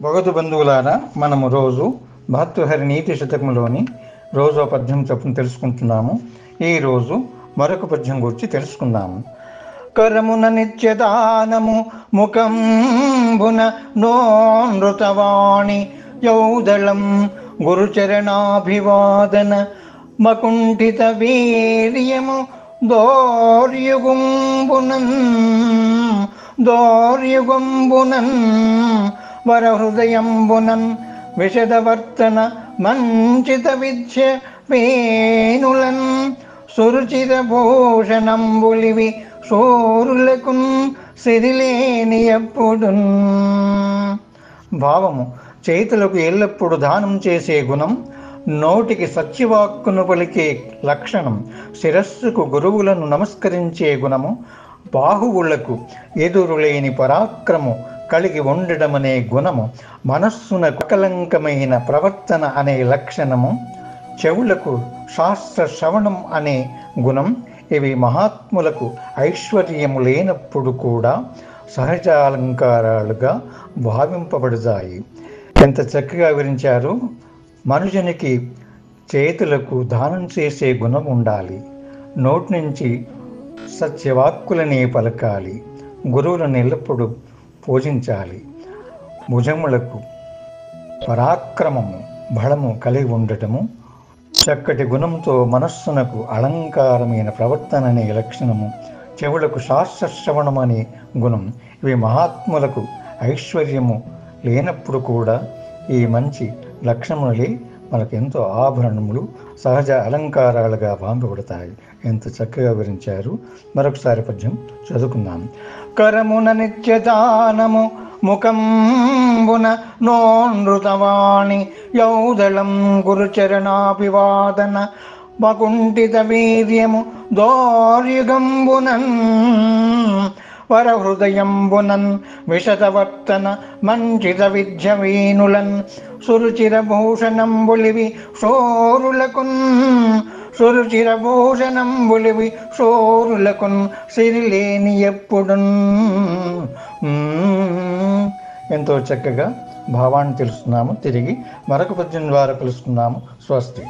భగవత్ బంధువులారా, మనము రోజు భర్తృహరి నీతి శతకంలోని రోజో పద్యం చొప్పున తెలుసుకుంటున్నాము. ఈరోజు మరొక పద్యం గురించి తెలుసుకుందాము. కరమున నిత్యదానము ముఖంబున నోనృతవాణి యౌదళం గురుచరణాభివాదన మకుంఠిత వీర్యము దోర్యుగుంబునన్ వరహృదయంబునన్ విషదవర్తన మంచిత విద్య వేణులన్ సురుచిర భూషణంబులివి శూరులకున్ సిరిలేని ఎప్పుడున్. భావము: చేతులకు ఎల్లప్పుడూ దానం చేసే గుణం, నోటికి సత్యవాక్కును పలికే లక్షణం, శిరస్సుకు గురువులను నమస్కరించే గుణము, బాహువులకు ఎదురులేని పరాక్రము కలిగి ఉండడమనే గుణము, మనస్సున కలంకమైన ప్రవర్తన అనే లక్షణము, చెవులకు శాస్త్ర శ్రవణం అనే గుణం, ఇవి మహాత్ములకు ఐశ్వర్యము లేనప్పుడు కూడా సహజ అలంకారాలుగా భావింపబడతాయి. ఎంత చక్కగా వివరించారు. మనుషునికి చేతులకు దానం చేసే గుణం ఉండాలి, నోటి నుంచి సత్యవాక్కులనే పలకాలి, గురువులను ఎల్లప్పుడూ పూజించాలి, భుజములకు పరాక్రమము బలము కలిగి ఉండటము, చక్కటి గుణంతో మనస్సునకు అలంకారమైన ప్రవర్తన అనే లక్షణము, చెవులకు శాస్త్రశ్రవణం అనే గుణం, ఇవి మహాత్ములకు ఐశ్వర్యము లేనప్పుడు కూడా ఈ మంచి లక్షణములే మనకు ఎంతో ఆభరణములు, సహజ అలంకారాలుగా భావింపబడతాయి. ఎంత చక్కగా వివరించారు. మరొకసారి పద్యం చదువుకుందాం. కరమున నిత్యదానము ముఖంబున నోనృతవాణి యౌదళం గురుచరణాభివాదన మకుంఠిత వీర్యము దోర్యుగంబునన్ వరహృదయంబునన్ విశదవర్తన మంచిత విద్య వేణులన్ సురుచిర భూషణంబులివి శోరులకున్ సిరిలేని ఎప్పుడున్. ఎంతో చక్కగా భావాన్ని తెలుస్తున్నాము. తిరిగి మరొక పద్యం ద్వారా కలుసుకున్నాము. స్వస్తి.